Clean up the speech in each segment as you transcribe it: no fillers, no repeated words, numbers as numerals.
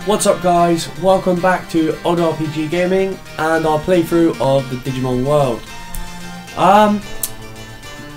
What's up guys, welcome back to Odd RPG Gaming and our playthrough of the Digimon world.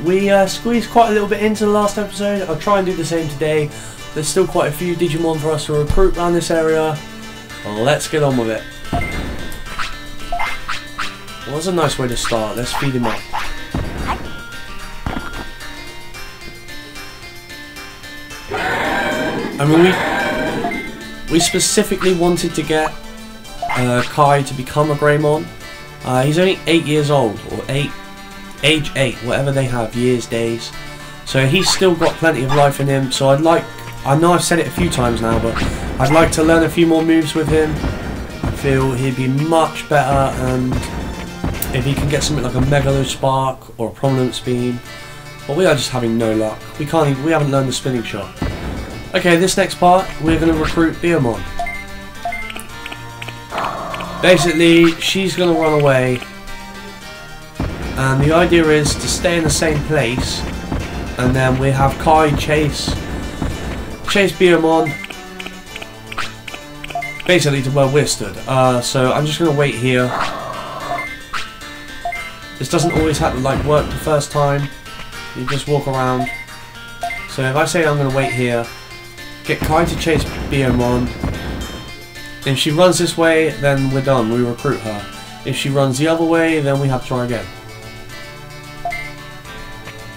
We squeezed quite a little bit into the last episode. I'll try and do the same today. There's still quite a few Digimon for us to recruit around this area. Let's get on with it. Well, that's a nice way to start. Let's feed him up. I mean, we specifically wanted to get Kai to become a Greymon. He's only 8 years old, or age 8, whatever they have, years, days. So he's still got plenty of life in him. So I know I've said it a few times now, but I'd like to learn a few more moves with him. I feel he'd be much better, and if he can get something like a Megalo Spark or a Prominence Beam. But we are just having no luck. We haven't learned the spinning shot. Okay, this next part, we're going to recruit Digimon. Basically, she's going to run away. And the idea is to stay in the same place. And then we have Kai chase Digimon. Basically to where we're stood. So I'm just going to wait here. This doesn't always have to work the first time. You just walk around. So if I say I'm going to wait here, get Kai to chase Digimon. If she runs this way, then we're done. We recruit her. If she runs the other way, then we have to try again.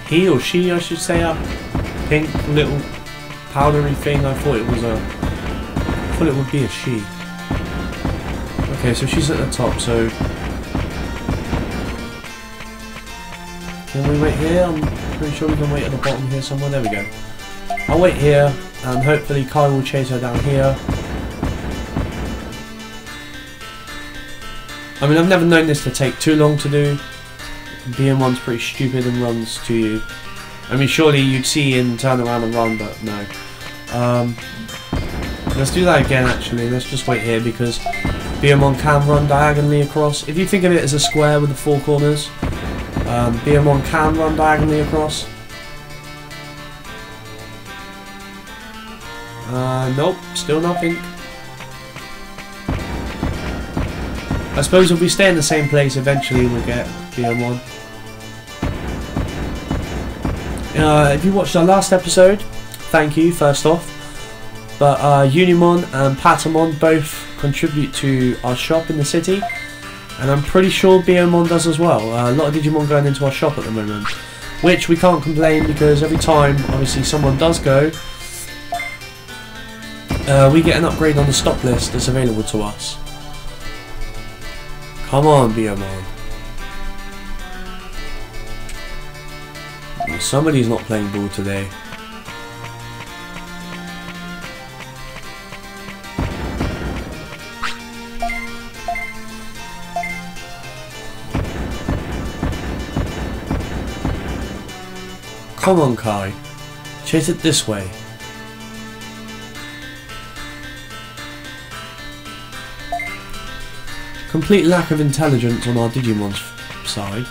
He or she, I should say, a pink little powdery thing. I thought it would be a she. Okay, so she's at the top. So can we wait here? I'm pretty sure we can wait at the bottom here somewhere. There we go. I'll wait here. And hopefully Kai will chase her down here. I mean, I've never known this to take too long to do. BM1's pretty stupid and runs to you. I mean, surely you'd see him turn around and run, but no. Let's do that again, actually. Let's just wait here because BM1 can run diagonally across. If you think of it as a square with the 4 corners, BM1 can run diagonally across. Nope, still nothing. I suppose if we stay in the same place, eventually we'll get BM1. If you watched our last episode, thank you, first off. But Unimon and Patamon both contribute to our shop in the city. And I'm pretty sure BMon does as well. A lot of Digimon going into our shop at the moment. Which we can't complain because every time, obviously, someone does go, we get an upgrade on the stock list that's available to us. Come on, Digimon. Somebody's not playing ball today. Come on, Kai. Chase it this way. Complete lack of intelligence on our Digimon's side.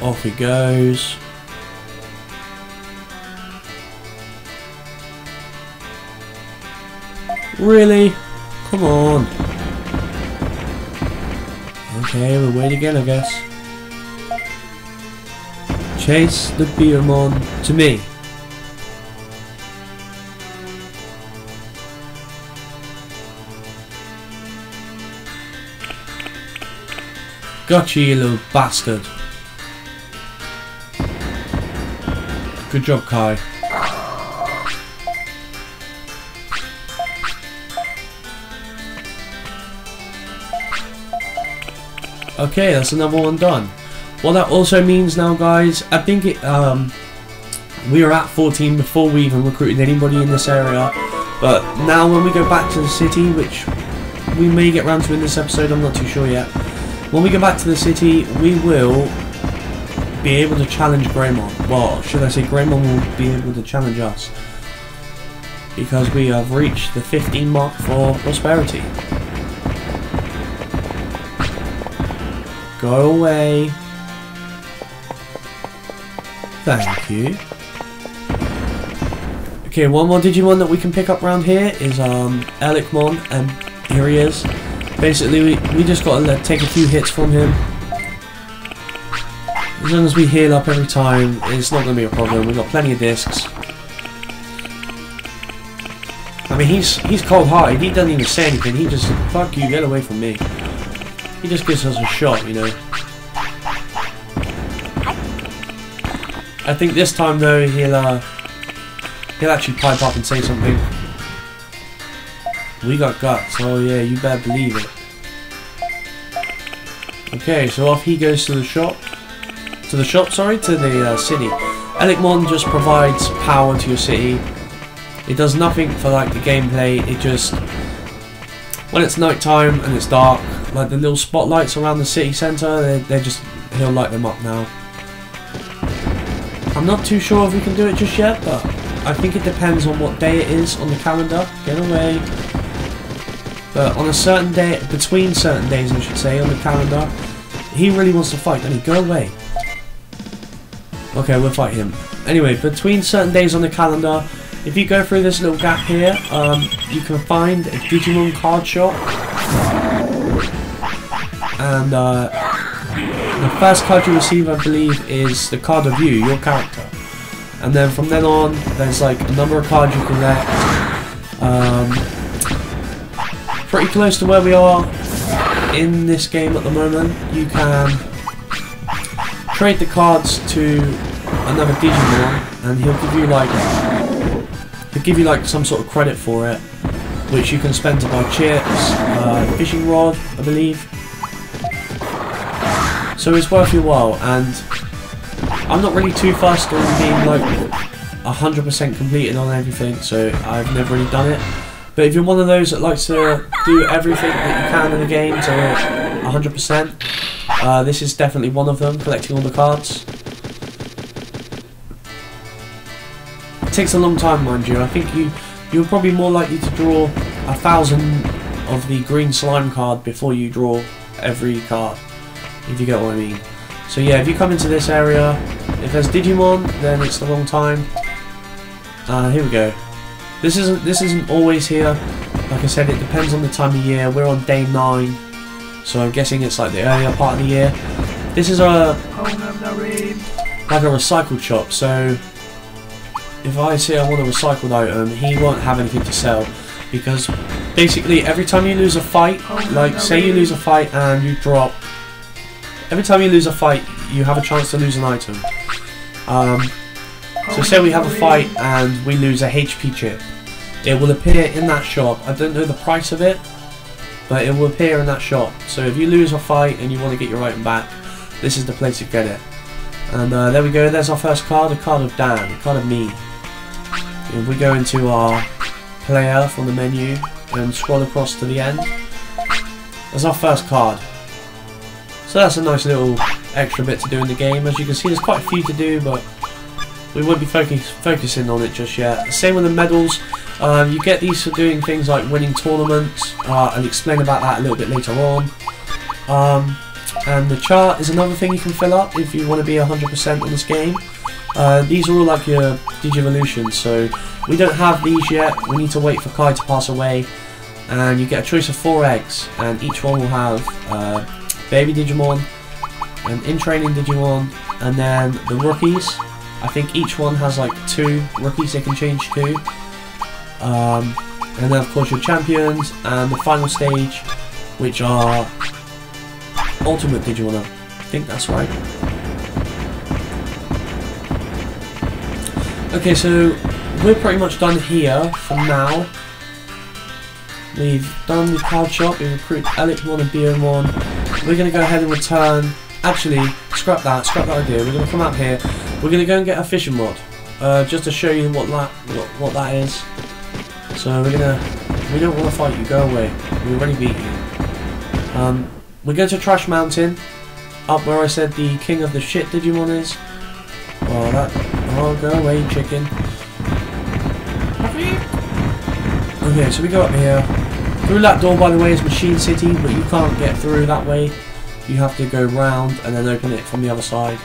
Off he goes. Really? Come on. Okay, we'll wait again, I guess. Chase the Digimon to me. Gotcha, you little bastard. Good job, Kai. Okay, that's another one done. What that also means now, guys, I think we were at 14 before we even recruited anybody in this area, but now when we go back to the city, which we may get round to in this episode, I'm not too sure yet. When we go back to the city, we will be able to challenge Greymon. Well, should I say Greymon will be able to challenge us, because we have reached the 15 mark for prosperity. Go away. Thank you. Okay, one more Digimon that we can pick up around here is Elicmon, and here he is. Basically, we just got to take a few hits from him. As long as we heal up every time, it's not going to be a problem. We've got plenty of discs. I mean, he's cold-hearted. He doesn't even say anything. He just, fuck you, get away from me. He just gives us a shot, you know. I think this time though he'll actually pipe up and say something. We got guts. Oh yeah, you better believe it. Okay, so off he goes to the shop. To the city. Elicmon just provides power to your city. It does nothing for like the gameplay. It just, when it's night time and it's dark, like the little spotlights around the city centre, he'll light them up now. I'm not too sure if we can do it just yet, but I think it depends on what day it is on the calendar. Get away. But on a certain day, between certain days I should say, on the calendar, he really wants to fight, doesn't he? Go away. Okay, we'll fight him. Anyway, between certain days on the calendar, if you go through this little gap here, you can find a Digimon card shop. And the first card you receive, I believe, is the card of you, your character. And then from then on, there's like a number of cards you collect. Pretty close to where we are in this game at the moment. You can trade the cards to another Digimon, and he'll give you like some sort of credit for it, which you can spend to buy chips, fishing rod, I believe. So it's worth your while, and I'm not really too fussed on being like 100% completed on everything, so I've never really done it. But if you're one of those that likes to do everything that you can in the game to 100%, this is definitely one of them, collecting all the cards. It takes a long time, mind you. I think you're probably more likely to draw 1,000 of the green slime card before you draw every card, if you get what I mean. So yeah, if you come into this area, if there's Digimon, then it's the wrong time. Here we go. This isn't always here. Like I said, it depends on the time of year. We're on day 9, so I'm guessing it's like the earlier part of the year. This is like a recycled shop, so if I say I want a recycled item, he won't have anything to sell, because basically every time you lose a fight, like say you lose a fight and you drop, every time you lose a fight you have a chance to lose an item. So say we have a fight and we lose a HP chip, it will appear in that shop. I don't know the price of it, but it will appear in that shop. So if you lose a fight and you want to get your item back, this is the place to get it. And there we go, there's our first card, a card of Dan, a card of me. If we go into our player from the menu and scroll across to the end, there's our first card. So that's a nice little extra bit to do in the game. As you can see, there's quite a few to do, but we won't be focusing on it just yet. Same with the medals. You get these for doing things like winning tournaments. I'll explain about that a little bit later on. And the chart is another thing you can fill up if you want to be 100% on this game. These are all like your Digivolutions, so we don't have these yet. We need to wait for Kai to pass away, and you get a choice of 4 eggs, and each one will have baby Digimon, an in-training Digimon, and then the rookies. I think each one has like 2 rookies they can change to. And then of course your champions, and the final stage, which are Ultimate Digimon. I think that's right. Okay, so we're pretty much done here for now. We've done the card shop, we recruit Elicmon and Biomon. We're going to go ahead and return. Actually, scrap that idea. We're going to come out here. We're going to go and get a fishing rod, just to show you what that is. So we don't want to fight you. Go away. We already beat you. We're going to Trash Mountain, up where I said the king of the shit Digimon is. Oh, go away, chicken. Okay, so we go up here. Through that door, by the way, is Machine City, but you can't get through that way. You have to go round and then open it from the other side.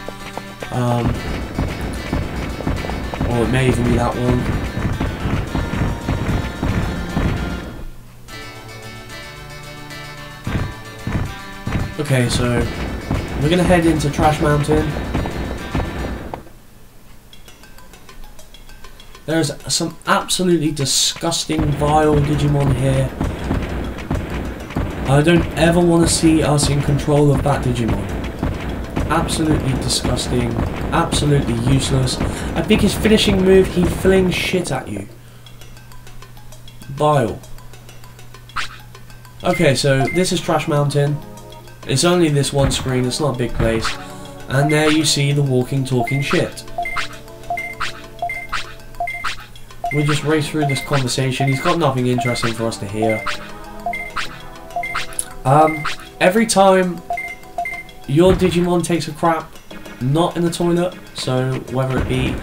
Or it may even be that one. Okay, so we're gonna head into Trash Mountain. There's some absolutely disgusting, vile Digimon here. I don't ever want to see us in control of that Digimon. Absolutely disgusting, absolutely useless. I think his finishing move, he flings shit at you. Vile. Okay, so this is Trash Mountain. It's only this one screen, it's not a big place. And there you see the walking, talking shit. We'll just race through this conversation. He's got nothing interesting for us to hear. Every time your Digimon takes a crap, not in the toilet, so whether it be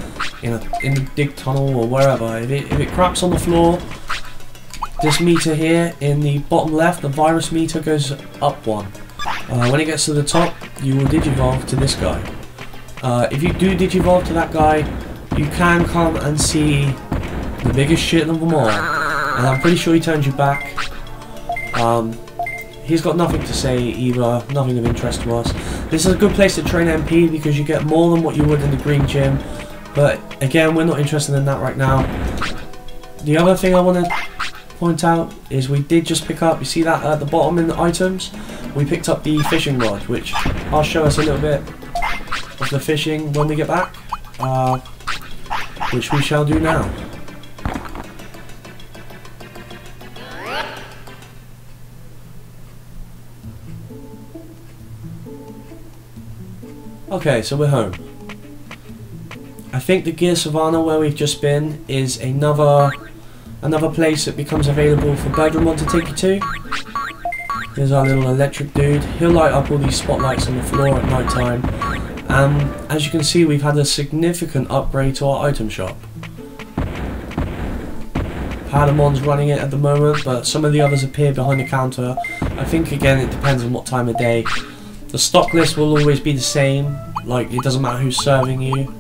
in the dig tunnel or wherever, if it craps on the floor, this meter here in the bottom left, the virus meter, goes up one. When it gets to the top, you will digivolve to this guy. If you do digivolve to that guy, you can come and see the biggest shit of them all, and I'm pretty sure he turns you back. He's got nothing to say either, nothing of interest to us. This is a good place to train MP because you get more than what you would in the green gym, but again, we're not interested in that right now. The other thing I want to point out is we did just pick up, you see that at the bottom in the items, we picked up the fishing rod, which I'll show us a little bit of the fishing when we get back, which we shall do now. Okay, so we're home. I think the Gear Savannah where we've just been is another place that becomes available for Greymon to take you to. Here's our little electric dude. He'll light up all these spotlights on the floor at night time. As you can see, we've had a significant upgrade to our item shop. Padamon's running it at the moment, but some of the others appear behind the counter. I think again it depends on what time of day. The stock list will always be the same, like it doesn't matter who's serving you.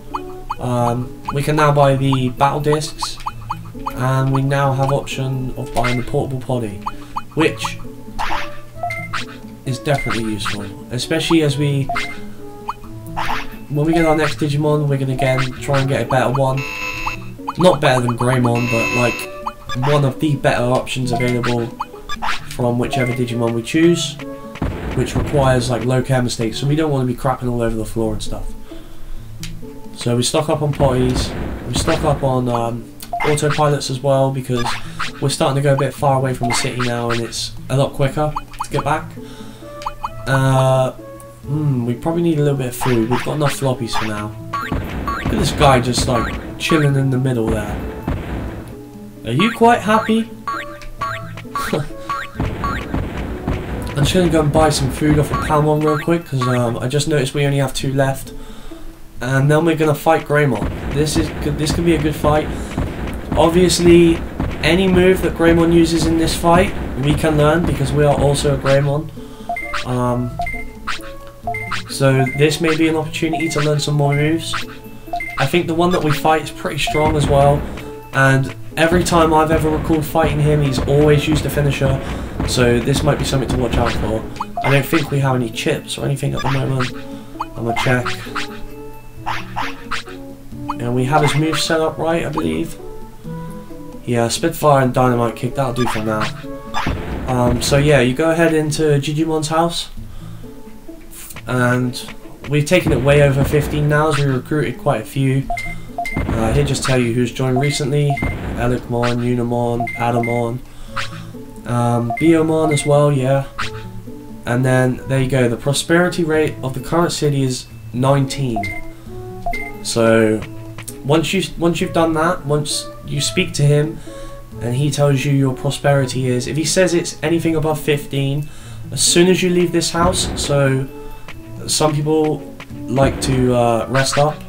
We can now buy the battle discs, and we now have option of buying the portable potty, which is definitely useful, especially as when we get our next Digimon, we're going to again try and get a better one. Not better than Greymon, but like one of the better options available from whichever Digimon we choose, which requires like low care mistakes, so we don't want to be crapping all over the floor and stuff. So we stock up on potties, we stock up on autopilots as well, because we're starting to go a bit far away from the city now and it's a lot quicker to get back. We probably need a little bit of food. We've got enough floppies for now. Look at this guy just like chilling in the middle there. Are you quite happy? I'm just going to go and buy some food off of Palmon real quick, because I just noticed we only have 2 left. And then we're going to fight Greymon. This could be a good fight. Obviously, any move that Greymon uses in this fight, we can learn, because we are also a Greymon. So this may be an opportunity to learn some more moves. I think the one that we fight is pretty strong as well. And every time I've ever recalled fighting him, he's always used a finisher. So this might be something to watch out for. I don't think we have any chips or anything at the moment. I'm gonna check. And we have his move set up right, I believe. Yeah, Spitfire and Dynamite Kick, that'll do for now. So yeah, you go ahead into Digimon's house. And we've taken it way over 15 now, as we recruited quite a few. He'll just tell you who's joined recently. Elicmon, Unimon, Adamon. Biomon as well, yeah. And then there you go, the prosperity rate of the current city is 19. So once you've done that, once you speak to him and he tells you your prosperity is, if he says it's anything above 15, as soon as you leave this house, so some people like to rest up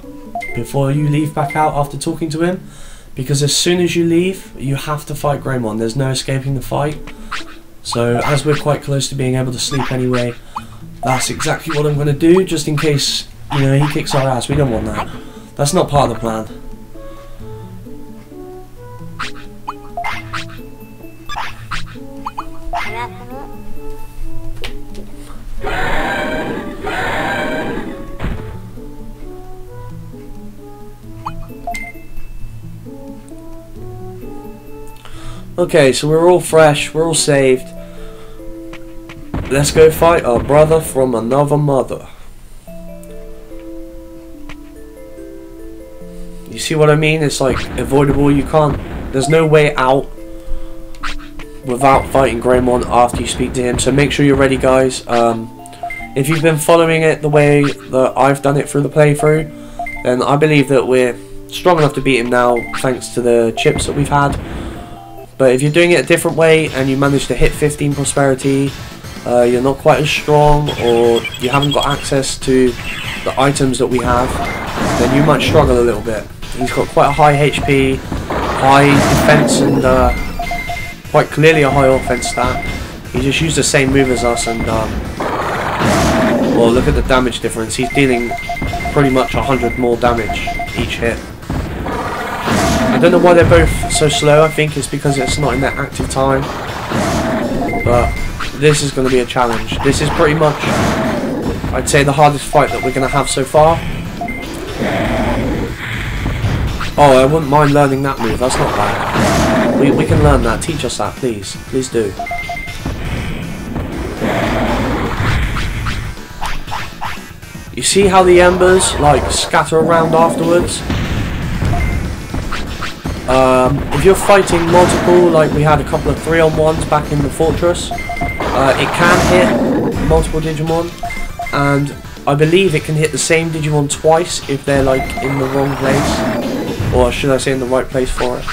before you leave back out after talking to him, because as soon as you leave, you have to fight Greymon. There's no escaping the fight. So as we're quite close to being able to sleep anyway, that's exactly what I'm going to do, just in case, you know, he kicks our ass. We don't want that. That's not part of the plan. Okay, so we're all fresh, we're all saved. Let's go fight our brother from another mother. You see what I mean? It's like avoidable. You can't, there's no way out without fighting Greymon after you speak to him. So make sure you're ready, guys. If you've been following it the way that I've done it through the playthrough, then I believe that we're strong enough to beat him now thanks to the chips that we've had. But if you're doing it a different way and you manage to hit 15 prosperity, you're not quite as strong, or you haven't got access to the items that we have, then you might struggle a little bit. He's got quite a high HP, high defense, and quite clearly a high offense stat. He just used the same move as us, and well, look at the damage difference. He's dealing pretty much 100 more damage each hit. I don't know why they're both so slow. I think it's because it's not in their active time. But this is going to be a challenge. This is pretty much, I'd say, the hardest fight that we're going to have so far. Oh, I wouldn't mind learning that move. That's not bad. We can learn that. Teach us that, please. Please do. You see how the embers like scatter around afterwards? If you're fighting multiple, like we had a couple of 3-on-1s back in the fortress, it can hit multiple Digimon, and I believe it can hit the same Digimon twice if they're like in the wrong place, or should I say in the right place for it.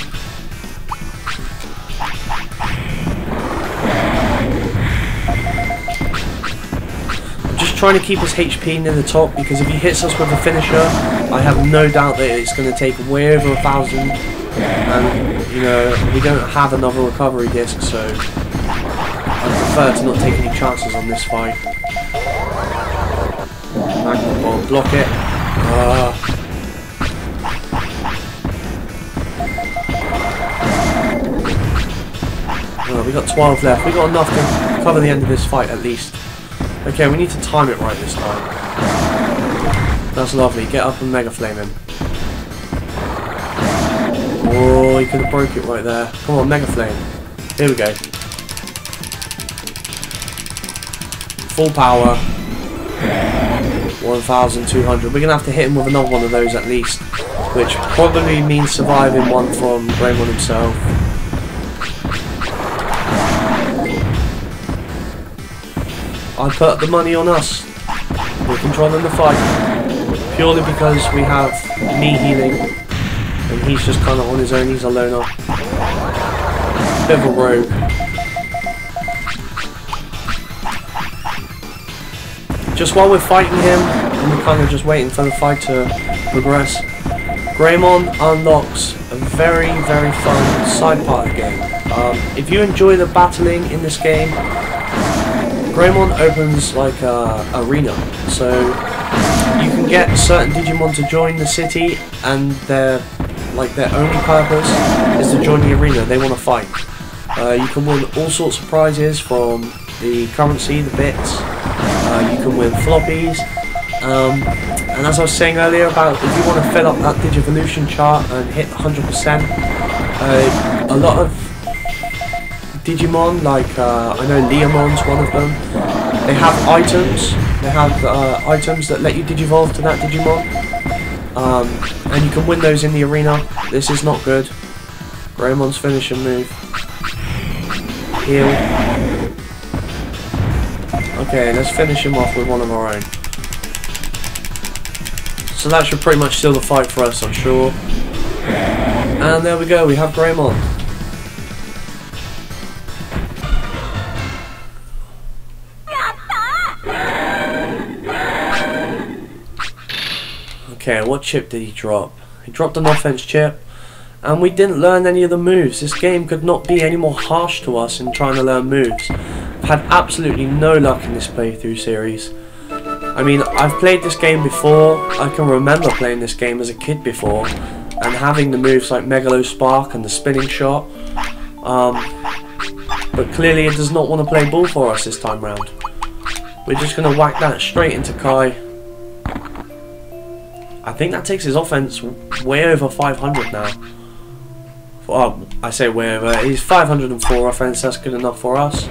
Just trying to keep his HP near the top, because if he hits us with a finisher, I have no doubt that it's going to take way over 1,000, and you know, we don't have another recovery disc, so I prefer to not take any chances on this fight. Magnet Bomb, block it. Oh, we got 12 left. We got enough to cover the end of this fight at least. Okay, we need to time it right this time. That's lovely. Get up and Mega Flame him. Oh, he could have broke it right there. Come on, Mega Flame. Here we go. Full power. 1,200. We're going to have to hit him with another one of those at least, which probably means surviving one from Greymon himself. I put the money on us. We're controlling the fight purely because we have me healing, and he's just kind of on his own. He's a loner, bit of a rogue. Just while we're fighting him, and we're kind of just waiting for the fight to progress, Greymon unlocks a very, very fun side part of the game. If you enjoy the battling in this game, Greymon opens like a arena, so you can get certain Digimon to join the city, and their only purpose is to join the arena. They want to fight. You can win all sorts of prizes, from the currency, the bits. You can win floppies, and as I was saying earlier about if you want to fill up that Digivolution chart and hit 100%, a lot of Digimon, like I know Leomon's one of them, they have items. They have items that let you digivolve to that Digimon, and you can win those in the arena. This is not good. Greymon's finishing move. Heal. Okay, let's finish him off with one of our own. So that should pretty much seal the fight for us, I'm sure. And there we go, we have Greymon. Okay, what chip did he drop? He dropped an offense chip, and we didn't learn any of the moves. This game could not be any more harsh to us in trying to learn moves. I've had absolutely no luck in this playthrough series. I mean, I've played this game before. I can remember playing this game as a kid before, and having the moves like Megalo Spark and the spinning shot. But clearly it does not want to play ball for us this time round. We're just going to whack that straight into Kai. I think that takes his offense way over 500 now. Well, I say we're, he's 504 offense, that's good enough for us.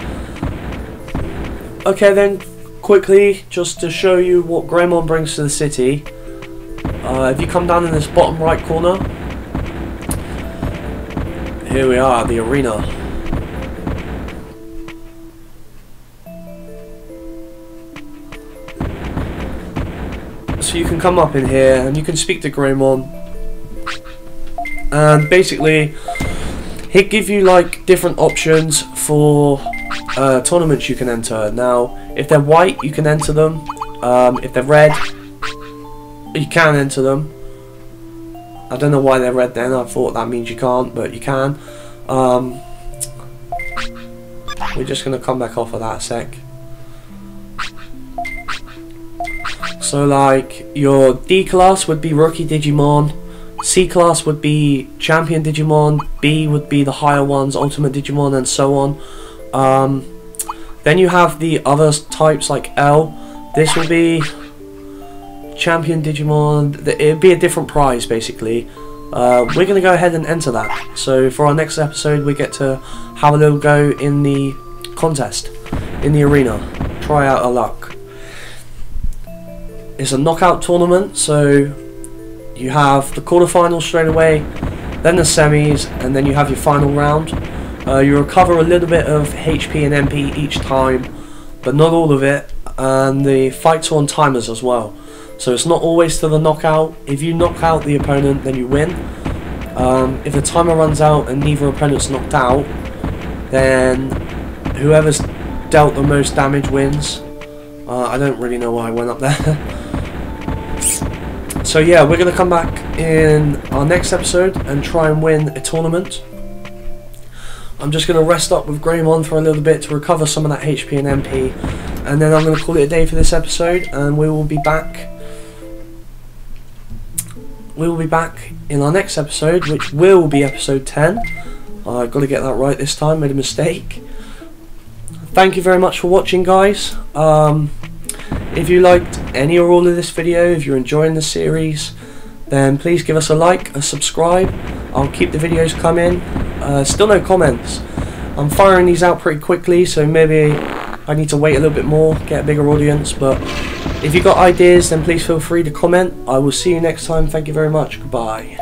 Okay then, quickly, just to show you what Greymon brings to the city. If you come down in this bottom right corner, here we are, the arena. So you can come up in here and you can speak to Greymon. And basically, he'll give you like different options for tournaments you can enter. Now, if they're white, you can enter them. If they're red, you can enter them. I don't know why they're red then. I thought that means you can't, but you can. We're just going to come back off of that a sec. So like, your D class would be Rookie Digimon. C class would be Champion Digimon, B would be the higher ones, Ultimate Digimon, and so on. Then you have the other types like L. This will be Champion Digimon. It would be a different prize basically. We're going to go ahead and enter that. So for our next episode we get to have a little go in the contest, in the arena. Try out our luck. It's a knockout tournament, so you have the quarterfinals straight away, then the semis, and then you have your final round. You recover a little bit of HP and MP each time, but not all of it, and the fights are on timers as well. So it's not always to the knockout. If you knock out the opponent, then you win. If the timer runs out and neither opponent's knocked out, then whoever's dealt the most damage wins. I don't really know why I went up there. So yeah, we're going to come back in our next episode and try and win a tournament. I'm just going to rest up with Greymon for a little bit to recover some of that HP and MP, and then I'm going to call it a day for this episode, and we will be back. We will be back in our next episode, which will be episode 10. I've got to get that right this time, made a mistake. Thank you very much for watching, guys. If you liked any or all of this video, if you're enjoying the series, then please give us a like, a subscribe. I'll keep the videos coming. Still no comments. I'm firing these out pretty quickly, so maybe I need to wait a little bit more, get a bigger audience, but if you've got ideas, then please feel free to comment. I will see you next time. Thank you very much. Goodbye.